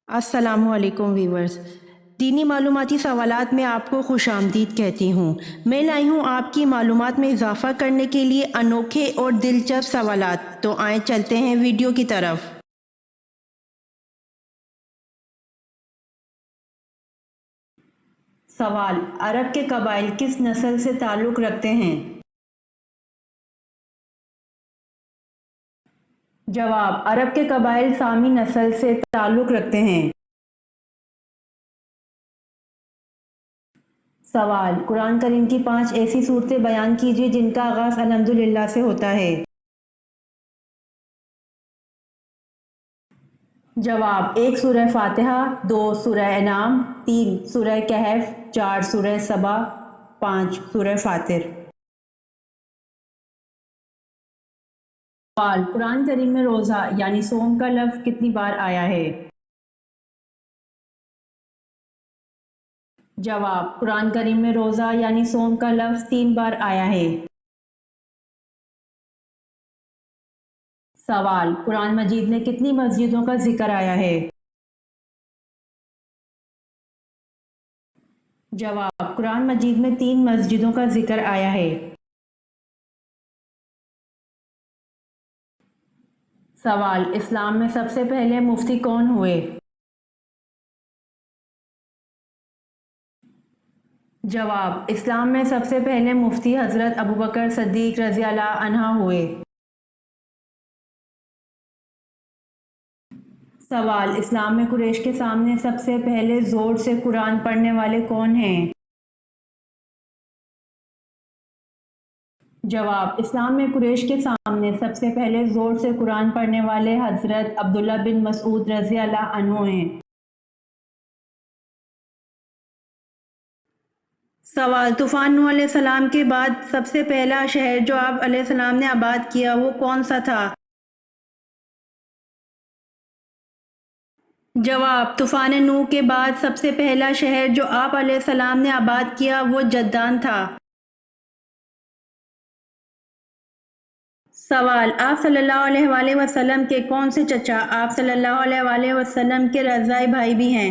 अस्सलामुअलैकुम वीवर्स। दीनी मालूमाती सवालात में आपको खुश आमदीद कहती हूँ। मैं लाई हूँ आपकी मालूमात में इजाफ़ा करने के लिए अनोखे और दिलचस्प सवालात। तो आए चलते हैं वीडियो की तरफ। सवाल: अरब के कबाइल किस नस्ल से ताल्लुक़ रखते हैं? जवाब: अरब के कबाइल सामी नस्ल से ताल्लुक़ रखते हैं। सवाल: कुरान करीम की 5 ऐसी सूरतें बयान कीजिए जिनका आगाज़ अल्हम्दुलिल्लाह से होता है। जवाब: 1 सूरह फातिहा, 2 सूरह अनाम, 3 सूरह कहफ, 4 सूरह सबा, 5 सूरह फातिर। सवाल: कुरान करीम में रोज़ा यानी सोम का लफ्ज़ कितनी बार आया है? जवाब: कुरान करीम में रोज़ा यानी सोम का लफ्ज़ 3 बार आया है। सवाल: कुरान मजीद में कितनी मस्जिदों का जिक्र आया है? जवाब: कुरान मजीद में 3 मस्जिदों का जिक्र आया है। सवाल: इस्लाम में सबसे पहले मुफ्ती कौन हुए? जवाब: इस्लाम में सबसे पहले मुफ्ती हज़रत अबू बकर सिद्दीक़ रज़ी अल्लाह अन्हा हुए। सवाल: इस्लाम में कुरैश के सामने सबसे पहले ज़ोर से कुरान पढ़ने वाले कौन हैं? जवाब: इस्लाम में कुरैश के सामने सबसे पहले ज़ोर से कुरान पढ़ने वाले हज़रत अब्दुल्ला बिन मसूद रज़ी अल्लाह अन्हु हैं। सवाल: तूफ़ान नूह अलैहिस्सलाम के बाद सबसे पहला शहर जो आप अलैहिस्सलाम ने आबाद किया वो कौन सा था? जवाब: तूफ़ान नूह के बाद सबसे पहला शहर जो आप अलैहिस्सलाम ने आबाद किया वो जद्दान था। सवाल: आप सल्लल्लाहु अलैहि वसल्लम के कौन से चचा आप सल्लल्लाहु अलैहि वसल्लम के रज़ाई भाई भी हैं?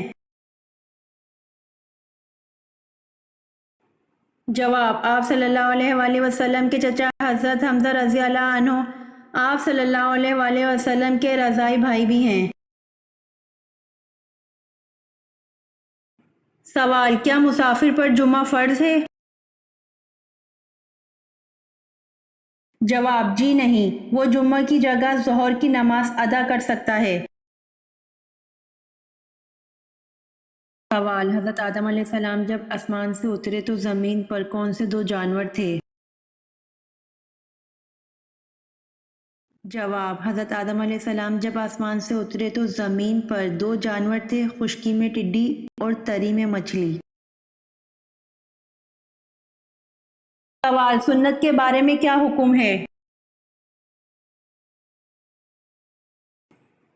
जवाब: आप सल्लल्लाहु अलैहि वसल्लम के चचा हज़रत हमज़ा रज़ी अल्लाह अन्हु आप सल्लल्लाहु अलैहि वसल्लम के रज़ाई भाई भी हैं। सवाल: क्या मुसाफिर पर जुम्मा फ़र्ज़ है? जवाब: जी नहीं, वो जुम्मा की जगह ज़ोहर की नमाज अदा कर सकता है। सवाल: हज़रत आदम अलैहिस्सलाम जब आसमान से उतरे तो ज़मीन पर कौन से 2 जानवर थे? जवाब: हज़रत आदम अलैहिस्सलाम जब आसमान से उतरे तो ज़मीन पर 2 जानवर थे, खुश्की में टिड्डी और तरी में मछली। सवाल: सुन्नत के बारे में क्या हुक्म है?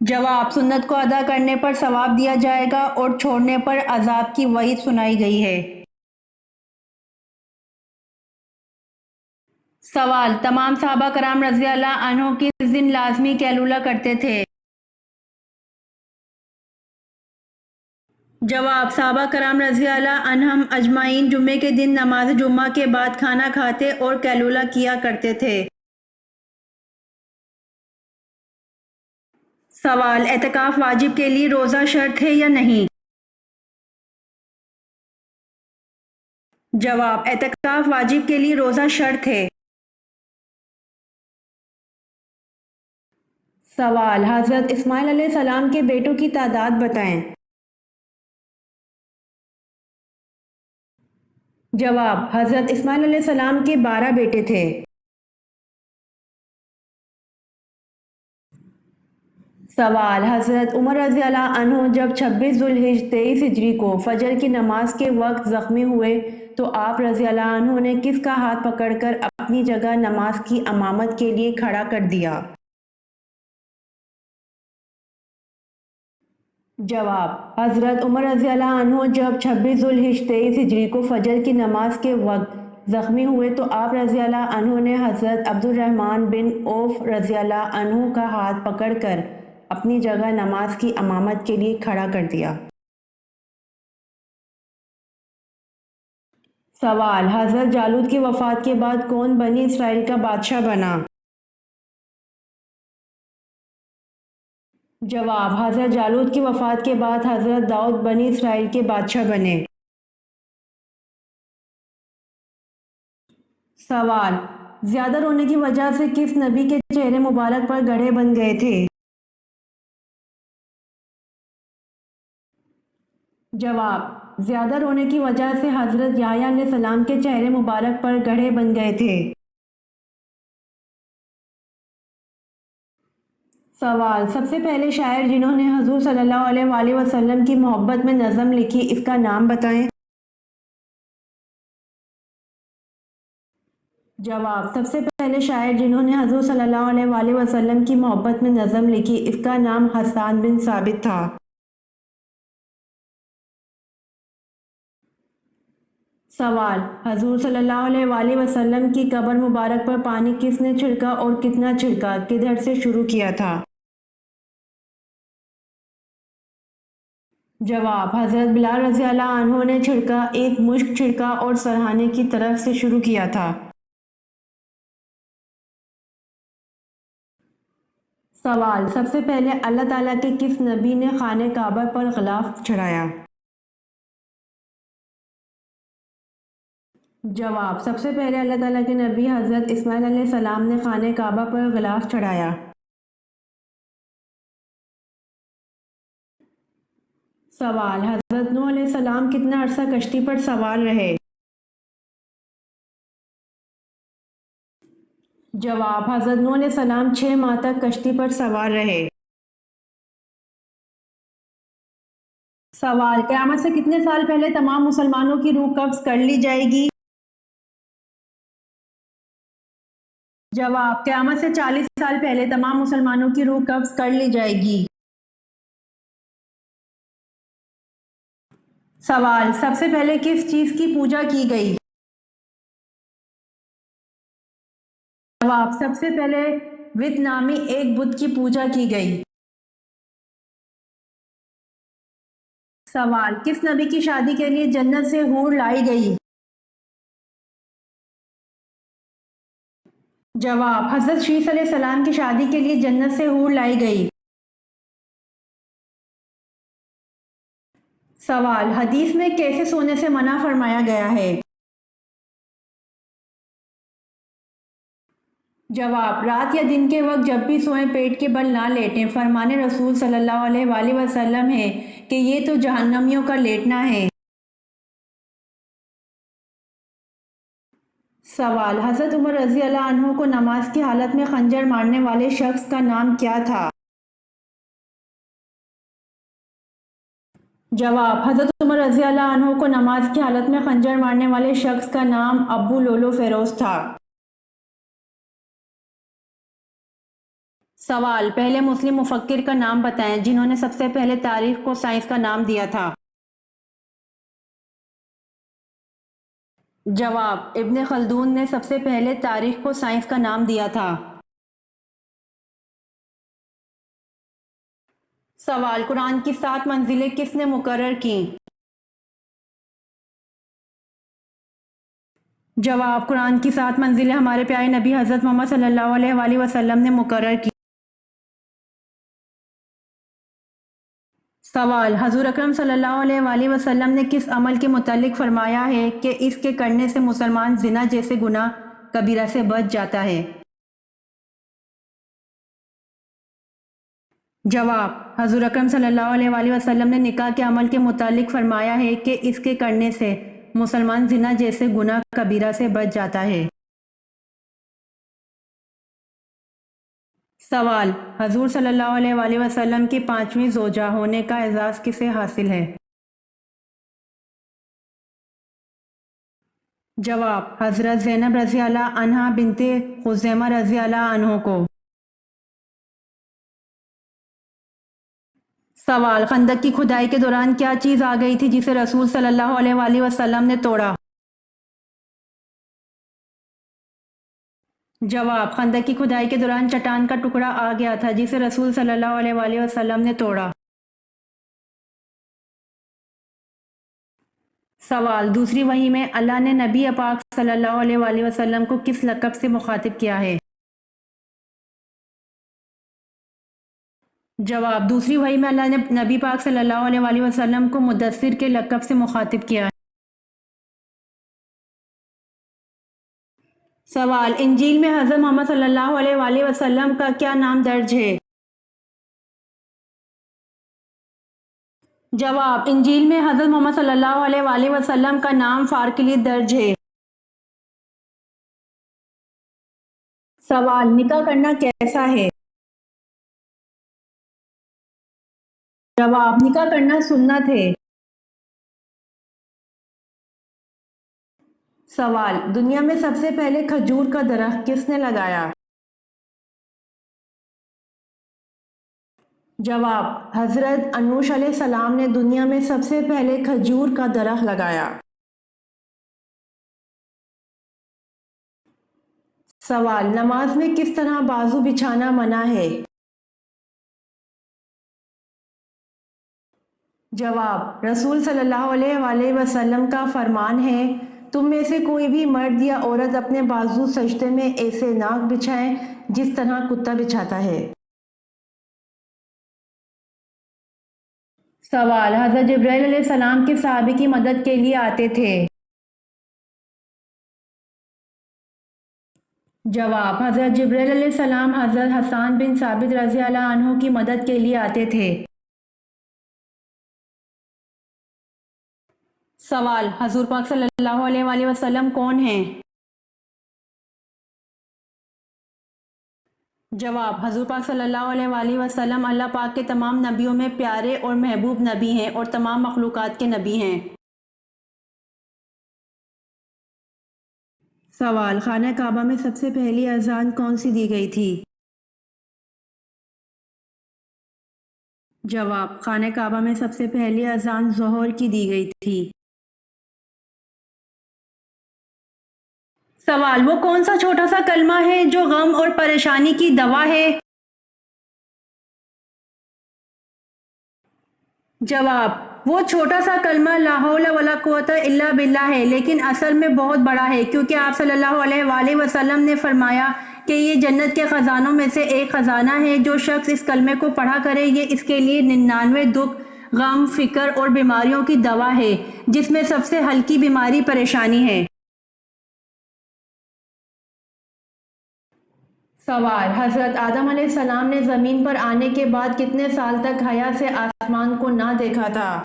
जवाब: सुन्नत को अदा करने पर सवाब दिया जाएगा और छोड़ने पर अजाब की वईद सुनाई गई है। सवाल: तमाम सहाबा कराम रज़ी अल्लाह अन्हों किस दिन लाज़मी कैलूला करते थे? जवाब: सहाबा कराम रज़ी अल्लाह अन्हम अजमाइन जुम्मे के दिन नमाज जुम्मा के बाद खाना खाते और कैलूला किया करते थे। सवाल: एतकाफ़ वाजिब के लिए रोज़ा शर्त है या नहीं? जवाब: एतकाफ़ वाजिब के लिए रोज़ा शर्त है। सवाल: हज़रत इस्माइल अलैहिस्सलाम के बेटों की तादाद बताएं। जवाब: हज़रत इस्माइल अलैहिस्सलाम के 12 बेटे थे। सवाल: हज़रत उमर रज़ी अल्लाह अन्हु जब 26 ज़ुल्हिज 23 हिजरी को फजर की नमाज के वक्त ज़ख्मी हुए तो आप रज़ी अल्लाह अन्हु ने किसका हाथ पकड़कर अपनी जगह नमाज की इमामत के लिए खड़ा कर दिया? जवाब: हज़रत उमर रज़ी अल्लाह अन्हु जब 26 ज़ुल्हिज 23 हिजरी को फजर की नमाज के वक्त ज़ख्मी हुए तो आप रज़ी अल्लाह अन्हु ने हज़रत अब्दुर्रहमान बिन औफ रज़ी अल्लाह अन्हु का हाथ पकड़कर اپنی جگہ نماز کی امامت کے لیے کھڑا کر دیا۔ سوال: حضرت جالوت کی وفات کے بعد کون بنی اسرائیل کا بادشاہ بنا؟ جواب: حضرت جالوت کی وفات کے بعد حضرت داؤد بنی اسرائیل کے بادشاہ بنے۔ سوال: زیادہ رونے کی وجہ سے کس نبی کے چہرے مبارک پر گڑھے بن گئے تھے؟ جواب: زیادہ رونے کی وجہ سے حضرت یحییٰ علیہ السلام کے چہرے مبارک پر گڑھے بن گئے تھے۔ سوال: سب سے پہلے شاعر جنہوں نے حضور صلی اللہ علیہ وآلہ وسلم کی محبت میں نظم لکھی، اس کا نام بتائیں۔ جواب: سب سے پہلے شاعر جنہوں نے حضور صلی اللہ علیہ وآلہ وسلم کی محبت میں نظم لکھی، اس کا نام حسان بن ثابت تھا۔ سوال: حضور صلی اللہ علیہ وآلہ وسلم کی قبر مبارک پر پانی کس نے چھڑکا اور کتنا چھڑکا، کدھر سے شروع کیا تھا؟ جواب: حضرت بلال رضی اللہ عنہ نے چھڑکا، ایک مشک چھڑکا اور سرہانے کی طرف سے شروع کیا تھا۔ سوال: سب سے پہلے اللہ تعالیٰ کے کس نبی نے خانہ کعبہ پر غلاف چڑھایا؟ جواب: سب سے پہلے اللہ تعالیٰ کے نبی حضرت اسماعیل علیہ السلام نے خانہ کعبہ پر غلاف چڑھایا۔ سوال: حضرت نوح علیہ السلام کتنا عرصہ کشتی پر سوار رہے؟ جواب: حضرت نوح علیہ السلام 6 ماہ تک کشتی پر سوار رہے۔ سوال: قیامت سے کتنے سال پہلے تمام مسلمانوں کی روح قبض کر لی جائے گی؟ جواب: قیامت سے 40 سال پہلے تمام مسلمانوں کی روح قبض کر لی جائے گی۔ سوال: سب سے پہلے کس چیز کی پوجا کی گئی؟ جواب: سب سے پہلے وت نامی ایک بت کی پوجا کی گئی۔ سوال: کس نبی کی شادی کے لیے جنت سے حور لائی گئی؟ جواب: حضرت شیث علیہ السلام کی شادی کے لیے جنت سے حور لائی گئی۔ سوال: حدیث میں کیسے سونے سے منع فرمایا گیا ہے؟ جواب: رات یا دن کے وقت جب بھی سوئیں پیٹ کے بل نہ لیٹیں، فرمان رسول صلی اللہ علیہ وآلہ وسلم ہے کہ یہ تو جہنمیوں کا لیٹنا ہے۔ سوال: حضرت عمر رضی اللہ عنہ کو نماز کی حالت میں خنجر مارنے والے شخص کا نام کیا تھا؟ جواب: حضرت عمر رضی اللہ عنہ کو نماز کی حالت میں خنجر مارنے والے شخص کا نام ابو لولو فیروز تھا۔ سوال: پہلے مسلم مفکر کا نام بتائیں جنہوں نے سب سے پہلے تاریخ کو سائنس کا نام دیا تھا۔ جواب: ابن خلدون نے سب سے پہلے تاریخ کو سائنس کا نام دیا تھا۔ سوال: قرآن کی 7 منزلیں کس نے مقرر کیں؟ جواب: قرآن کی 7 منزلیں ہمارے پیارے نبی حضرت محمد صلی اللہ علیہ وآلہ وسلم نے مقرر کی۔ سوال: حضور اکرم صلی اللہ علیہ وآلہ وسلم نے کس عمل کے متعلق فرمایا ہے کہ اس کے کرنے سے مسلمان زنا جیسے گناہ کبیرہ سے بچ جاتا ہے؟ جواب: حضور اکرم صلی اللہ علیہ وآلہ وسلم نے نکاح کے عمل کے متعلق فرمایا ہے کہ اس کے کرنے سے مسلمان زنا جیسے گناہ کبیرہ سے بچ جاتا ہے۔ سوال: حضور صلی اللہ علیہ وآلہ وسلم کی 5ویں زوجہ ہونے کا اعزاز کسے حاصل ہے؟ جواب: حضرت زینب رضی اللہ عنہا بنت خزیمہ رضی اللہ عنہ کو۔ سوال: خندق کی کھدائی کے دوران کیا چیز آ گئی تھی جسے رسول صلی اللہ علیہ وآلہ وسلم نے توڑا؟ जवाब, खंदक की खुदाई के दौरान चट्टान का टुकड़ा आ गया था जिसे रसूल सल्लल्लाहु अलैहि वसल्लम ने तोड़ा। सवाल, दूसरी वही में अल्लाह ने नबी पाक सल्लल्लाहु अलैहि वसल्लम को किस लक़ब से मुखातिब किया है? जवाब, दूसरी वही में अल्लाह ने नबी पाक सल्लल्लाहु अलैहि वसल्लम को मुद्दस्सिर के लक़ब से मुखातिब किया है। सवाल, इंजील में हज़रत मोहम्मद सल्लल्लाहु अलैहि वसल्लम का क्या नाम दर्ज है? जवाब, इंजील में हज़रत मोहम्मद सल्लल्लाहु अलैहि वसल्लम का नाम फारकिली दर्ज है। सवाल, निकाह करना कैसा है? जवाब, निकाह करना सुन्नत है। सवाल, दुनिया में सबसे पहले खजूर का दरख्त किसने लगाया? जवाब, हजरत अनूश अलैहिस्सलाम ने दुनिया में सबसे पहले खजूर का दरख्त लगाया। सवाल, नमाज में किस तरह बाजू बिछाना मना है? जवाब, रसूल सल्लल्लाहु अलैहि वसल्लम का फरमान है, तुम में से कोई भी मर्द या औरत अपने बाजू सजदे में ऐसे नाक बिछाएं जिस तरह कुत्ता बिछाता है। सवाल, हज़रत जिब्राइल अलैहिस्सलाम किस सहाबी की मदद के लिए आते थे? जवाब, हज़रत जिब्राइल अलैहिस्सलाम हज़रत हसन बिन साबित रज़ी अल्लाह अन्हु की मदद के लिए आते थे। सवाल, हजूर पाक सल्लल्लाहु अलैहि वसल्लम कौन हैं? जवाब, हजूर पाक सल्लल्लाहु अलैहि वसल्लम अल्लाह पाक के तमाम नबियों में प्यारे और महबूब नबी हैं और तमाम मखलूक़ात के नबी हैं। सवाल, खाना काबा में सबसे पहली अजान कौन सी दी गई थी? जवाब, खाना काबा में सबसे पहली अजान ज़ोहर की दी गई थी। सवाल, वो कौन सा छोटा सा कलमा है जो गम और परेशानी की दवा है? जवाब, वो छोटा सा कलमा ला हौला वला कुव्वता इल्ला बिल्लाह है, लेकिन असल में बहुत बड़ा है, क्योंकि आप सल्लल्लाहु अलैहि वसल्लम ने फरमाया कि ये जन्नत के खजानों में से एक खजाना है। जो शख्स इस कलमे को पढ़ा करे, ये इसके लिए 99 दुख, गम, फिक्र और बीमारियों की दवा है, जिसमें सबसे हल्की बीमारी परेशानी है। सवाल, हजरत आदम अलैहिस्सलाम ने जमीन पर आने के बाद कितने साल तक हया से आसमान को ना देखा था?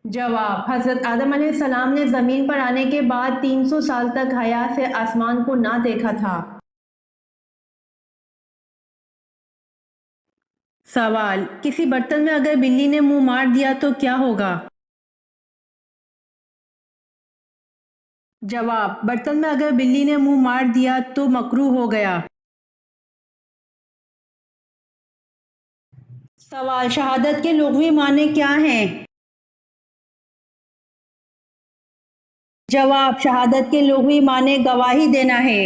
जवाब, हजरत आदम अलैहिस्सलाम ने जमीन पर आने के बाद 300 साल तक हया से आसमान को ना देखा था। सवाल, किसी बर्तन में अगर बिल्ली ने मुंह मार दिया तो क्या होगा? जवाब, बर्तन में अगर बिल्ली ने मुंह मार दिया तो मकरूह हो गया। सवाल, शहादत के लुग़वी माने क्या हैं? जवाब, शहादत के लुग़वी माने गवाही देना है।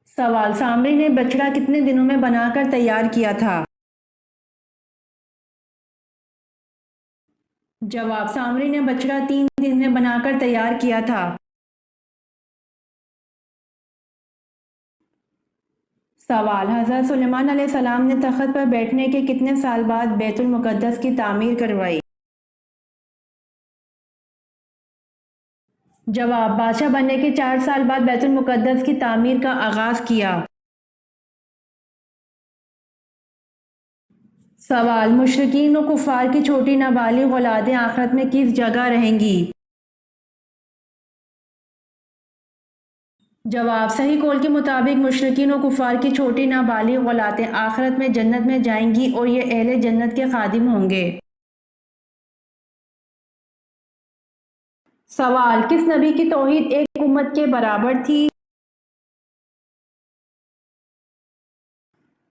सवाल, सामरी ने बछड़ा कितने दिनों में बनाकर तैयार किया था? जवाब, सामरी ने बछड़ा 3 दिन में बनाकर तैयार किया था। सवाल, हज़रत सुलेमान अलैहिस्सलाम ने तख्त पर बैठने के कितने साल बाद बैतुल मुक़द्दस की तामीर करवाई? जवाब, बादशाह बनने के 4 साल बाद बैतुल मुक़द्दस की तामीर का आगाज़ किया। सवाल, मुशरिकीन व कुफ़ार की छोटी नाबालिग औलादें आखिरत में किस जगह रहेंगी? जवाब, सही कौल के मुताबिक मुशरिकीन व कुफ़ार की छोटी नाबालिग औलादें आखिरत में जन्नत में जाएंगी और ये अहले जन्नत के खादिम होंगे। सवाल, किस नबी की तौहीद एक उम्मत के बराबर थी?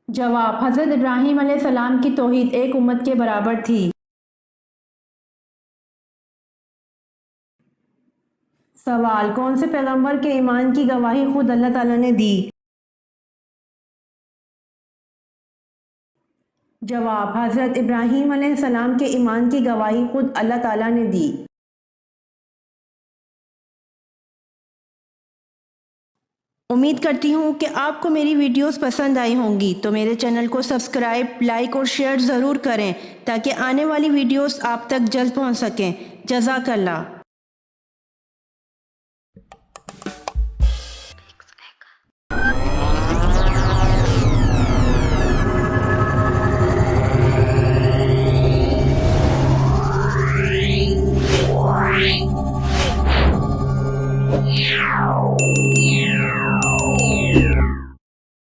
जवाब, हज़रत इब्राहीम अलैहिस्सलाम की तौहीद एक उम्मत के बराबर थी। سوال، کون سے پیغمبر کے ایمان کی گواہی خود اللہ تعالیٰ نے دی؟ جواب، حضرت ابراہیم علیہ السلام کے ایمان کی گواہی خود اللہ تعالیٰ نے دی۔ امید کرتی ہوں کہ آپ کو میری ویڈیوز پسند آئی ہوں گی، تو میرے چینل کو سبسکرائب، لائک اور شیئر ضرور کریں تاکہ آنے والی ویڈیوز آپ تک جلد پہنچ سکیں۔ جزاک اللہ۔